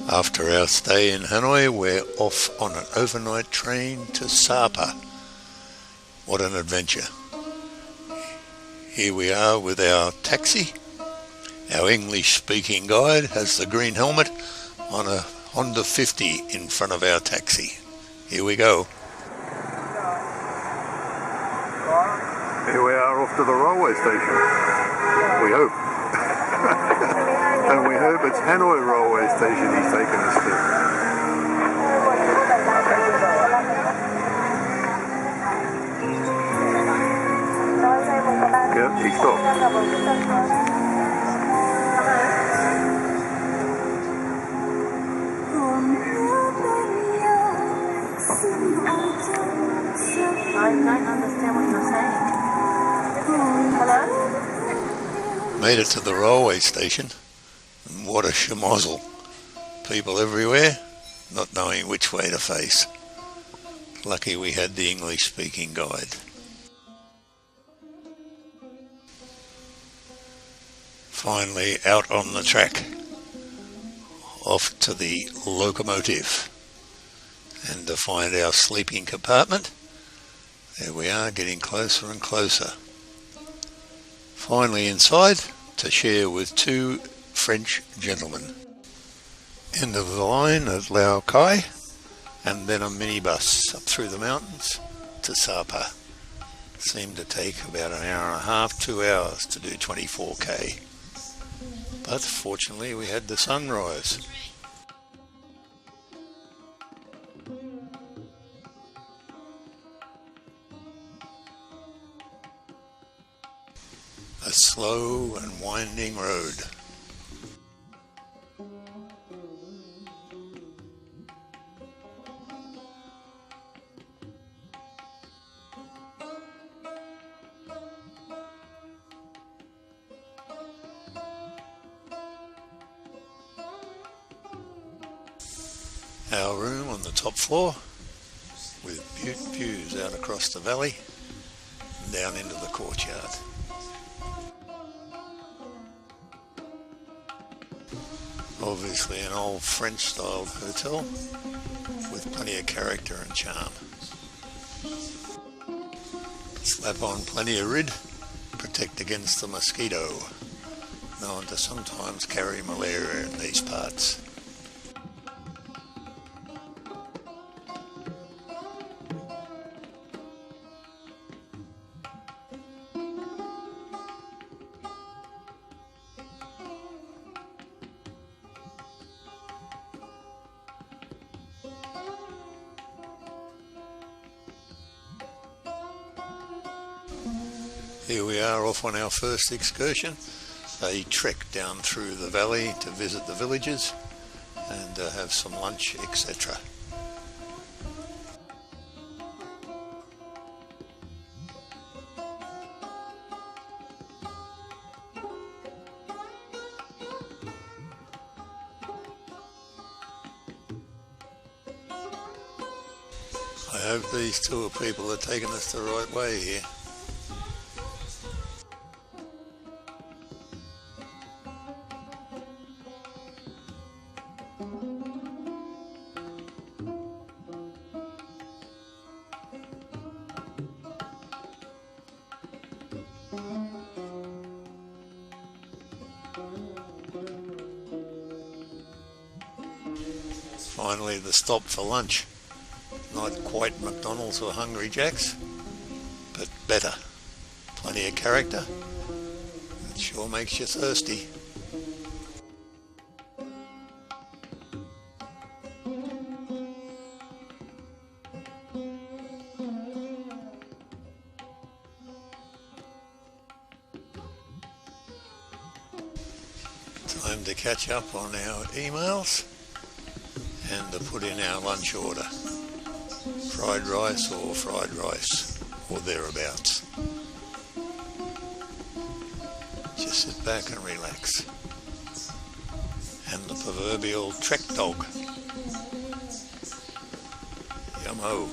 After our stay in Hanoi, we're off on an overnight train to Sapa. What an adventure. Here we are with our taxi. Our English-speaking guide has the green helmet on a Honda 50 in front of our taxi. Here we go. Here we are off to the railway station. We hope. And we hope it's Hanoi railway station he's taking us to. Yeah, he stopped. I don't understand what you're saying. Hello? Made it to the railway station, and what a schmozzle. People everywhere, not knowing which way to face. Lucky we had the English-speaking guide. Finally out on the track, off to the locomotive, and to find our sleeping compartment. There we are, getting closer and closer. Finally inside to share with two French gentlemen. End of the line at Lao Cai, and then a minibus up through the mountains to Sapa. Seemed to take about an hour and a half, 2 hours to do 24k. But fortunately we had the sunrise. A slow and winding road. Our room on the top floor with views out across the valley and down into the courtyard. Obviously an old French-styled hotel with plenty of character and charm. Slap on plenty of rid, protect against the mosquito, known to sometimes carry malaria in these parts. Here we are off on our first excursion, a trek down through the valley to visit the villages and have some lunch, etc. I hope these tour people are taking us the right way here. Finally the stop for lunch. Not quite McDonald's or Hungry Jack's, but better. Plenty of character. It sure makes you thirsty. Time to catch up on our emails and to put in our lunch order. Fried rice or thereabouts. Just sit back and relax. And the proverbial trek dog. Yum-ho.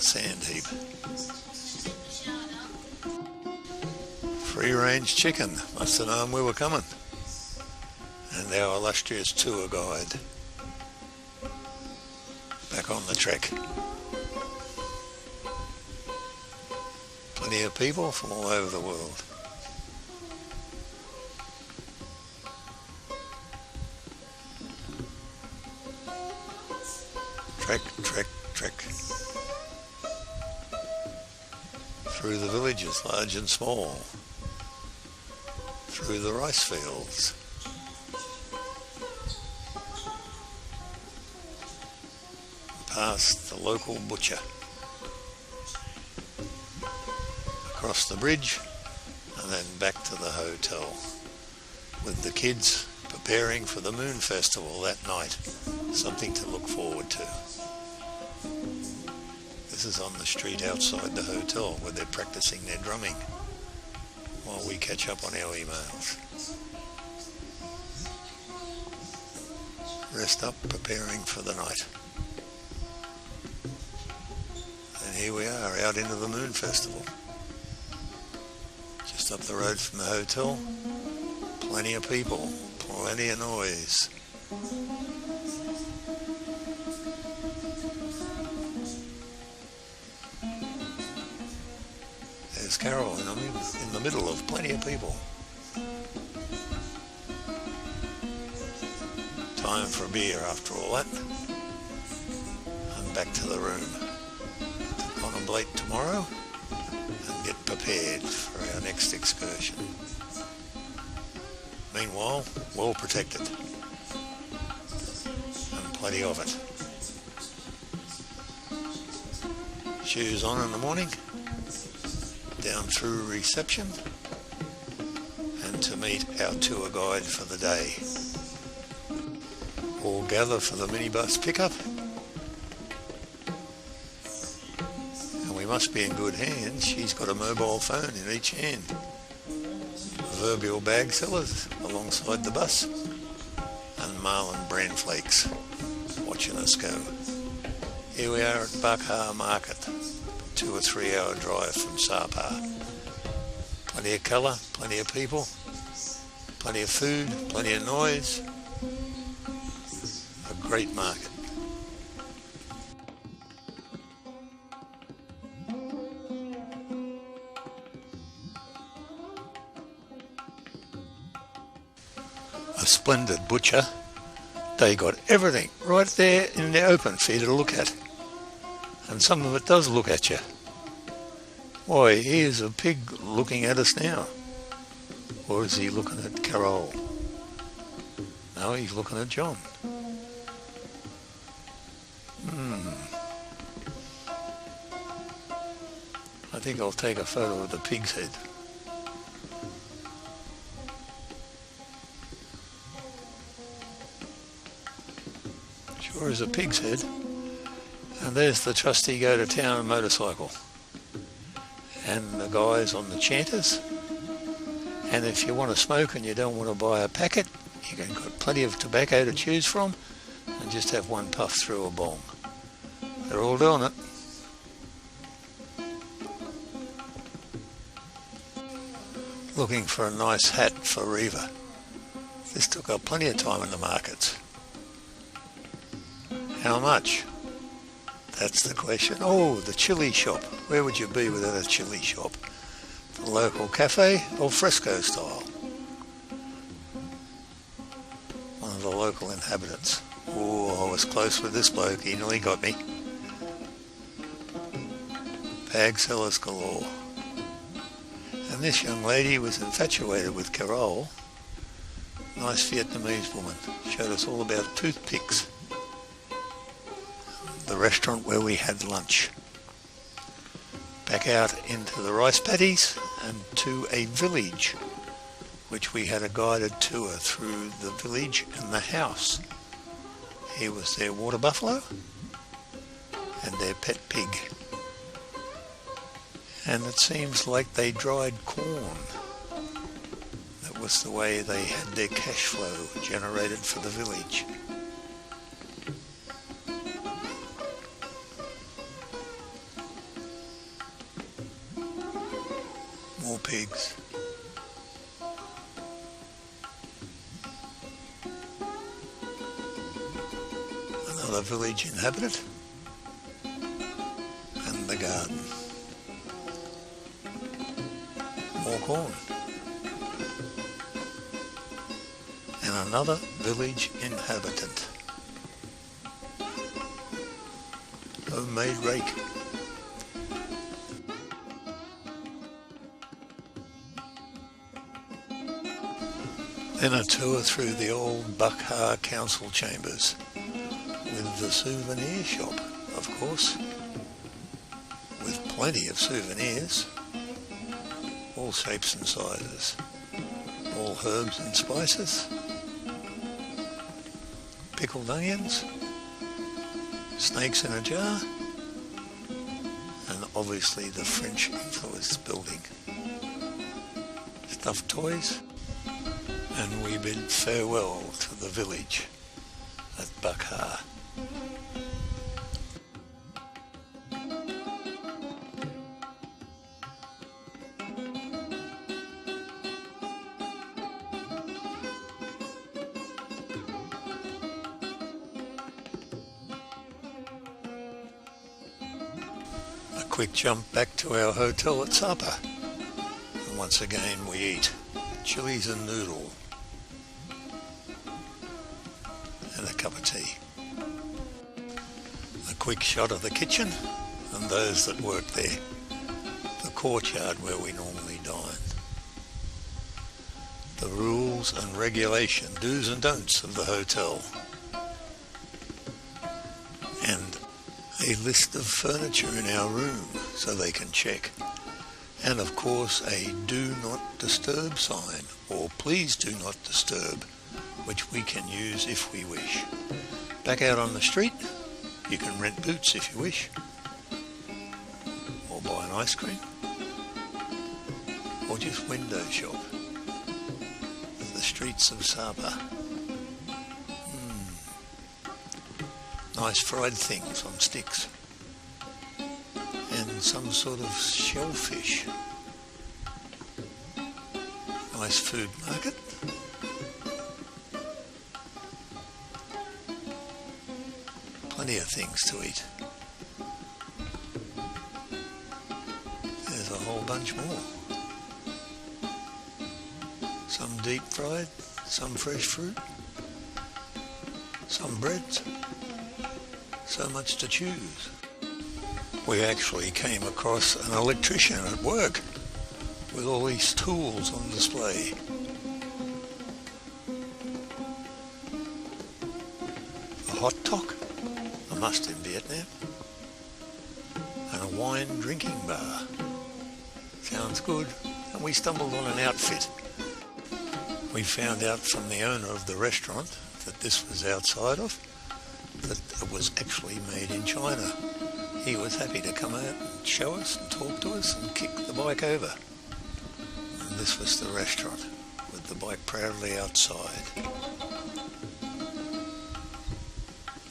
sand heap. Free-range chicken, must have known we were coming. And our illustrious tour guide back on the trek. Plenty of people from all over the world. Trek, trek, trek. Through the villages, large and small. Through the rice fields. Past the local butcher. Across the bridge and then back to the hotel with the kids preparing for the Moon Festival that night. Something to look forward to. This is on the street outside the hotel where they're practicing their drumming while we catch up on our emails. Rest up, preparing for the night. And here we are, out into the Moon Festival. Just up the road from the hotel. Plenty of people, plenty of noise. There's Carol in the middle of plenty of people. Time for a beer after all that. And back to the room to contemplate tomorrow and get prepared for our next excursion. Meanwhile, well protected and plenty of it. Shoes on in the morning, down through reception and to meet our tour guide for the day. All gather for the minibus pickup, and we must be in good hands. She's got a mobile phone in each hand. Proverbial bag sellers alongside the bus, and Marlin bran flakes watching us go. Here we are at Bakar Market, 2 or 3 hour drive from Sabah. Plenty of colour, plenty of people, plenty of food, plenty of noise. A great market. A splendid butcher. They got everything right there in the open for you to look at. And some of it does look at you. Why, here's a pig looking at us now. Or is he looking at Carol? No, he's looking at John. I think I'll take a photo of the pig's head. Sure is a pig's head. And there's the trusty go-to-town motorcycle. And the guys on the chanters. And if you want to smoke and you don't want to buy a packet, you can got plenty of tobacco to choose from and just have one puff through a bong. They're all doing it. Looking for a nice hat for Reva. This took up plenty of time in the markets. How much? That's the question. Oh, the chili shop. Where would you be without a chili shop? The local cafe or fresco style? One of the local inhabitants. Oh, I was close with this bloke. He nearly got me. Bag sellers galore. And this young lady was infatuated with Carol. Nice Vietnamese woman. Showed us all about toothpicks. The restaurant where we had lunch. Back out into the rice paddies and to a village, which we had a guided tour through the village and the house. Here was their water buffalo and their pet pig. And it seems like they dried corn. That was the way they had their cash flow generated for the village. More pigs. Another village inhabitant. And the garden. More corn. And another village inhabitant. Homemade rake. Then a tour through the old Buckha Council Chambers with the souvenir shop, of course, with plenty of souvenirs, all shapes and sizes, all herbs and spices, pickled onions, snakes in a jar, and obviously the French influenced building, stuffed toys, and we bid farewell to the village at Buckha. A quick jump back to our hotel at Sapa, and once again we eat chilies and noodle and a cup of tea. A quick shot of the kitchen and those that work there, the courtyard where we normally dine, the rules and regulation, do's and don'ts of the hotel, and a list of furniture in our room so they can check, and of course a do not disturb sign, or please do not disturb, which we can use if we wish. Back out on the street, you can rent boots if you wish, or buy an ice cream, or just window shop. The streets of Sapa. Nice fried things on sticks, and some sort of shellfish. Nice food market. Plenty of things to eat. There's a whole bunch more. Some deep fried, some fresh fruit, some breads. So much to choose. We actually came across an electrician at work with all these tools on display. A hot tok, a must in Vietnam, and a wine drinking bar. Sounds good, and we stumbled on an outfit. We found out from the owner of the restaurant that this was outside of, that it was actually made in China. He was happy to come out and show us and talk to us and kick the bike over. And this was the restaurant with the bike proudly outside.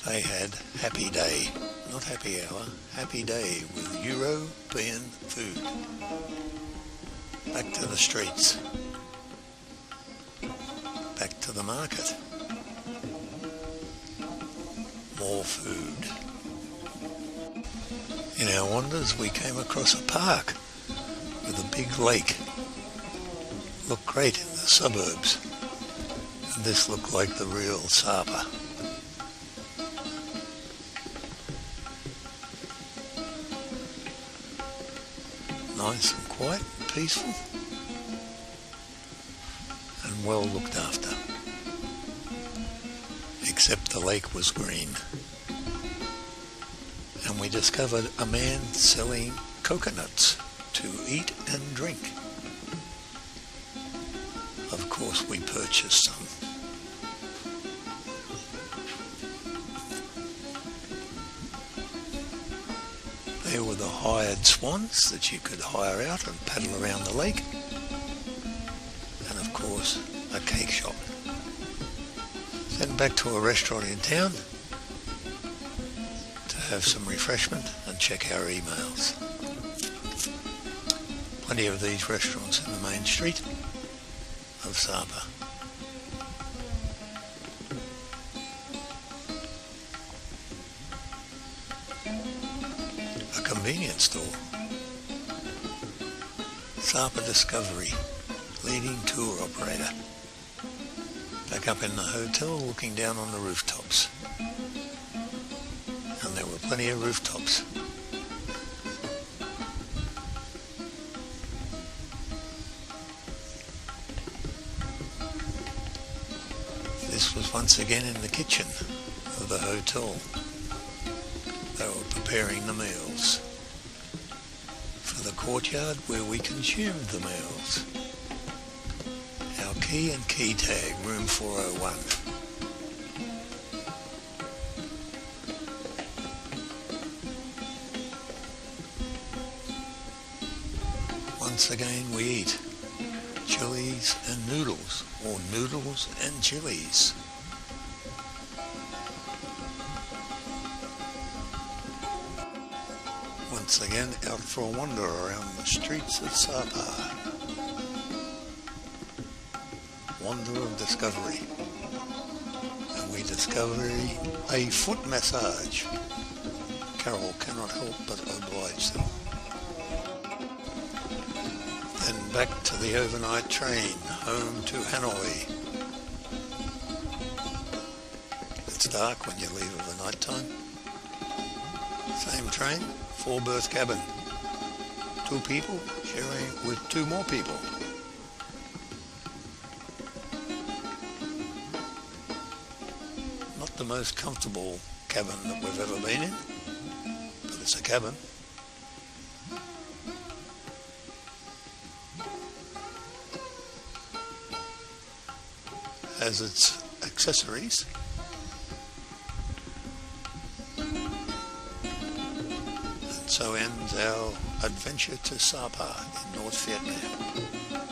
They had happy day, not happy hour, happy day with European food. Back to the streets. Back to the market. More food. In our wanders we came across a park with a big lake. Looked great in the suburbs, and this looked like the real Sapa. Nice and quiet, peaceful, and well looked after. Except the lake was green. And we discovered a man selling coconuts to eat and drink. Of course we purchased some. There were the hired swans that you could hire out and paddle around the lake. And of course a cake shop. Then back to a restaurant in town to have some refreshment and check our emails. Plenty of these restaurants in the main street of Sapa. A convenience store. Sapa Discovery, leading tour operator. Back up in the hotel looking down on the rooftops. And there were plenty of rooftops. This was once again in the kitchen of the hotel. They were preparing the meals for the courtyard where we consumed the meals. Our key and key tag, room 401. Once again we eat chilies and noodles, or noodles and chilies. Once again out for a wander around the streets of Sapa. Wander of discovery. And we discover a foot massage. Carol cannot help but oblige them. Then back to the overnight train, home to Hanoi. It's dark when you leave of the night time. Same train, 4-berth cabin. 2 people sharing with 2 more people. Not the most comfortable cabin that we've ever been in, but it's a cabin. Has its accessories. And so ends our adventure to Sapa in North Vietnam.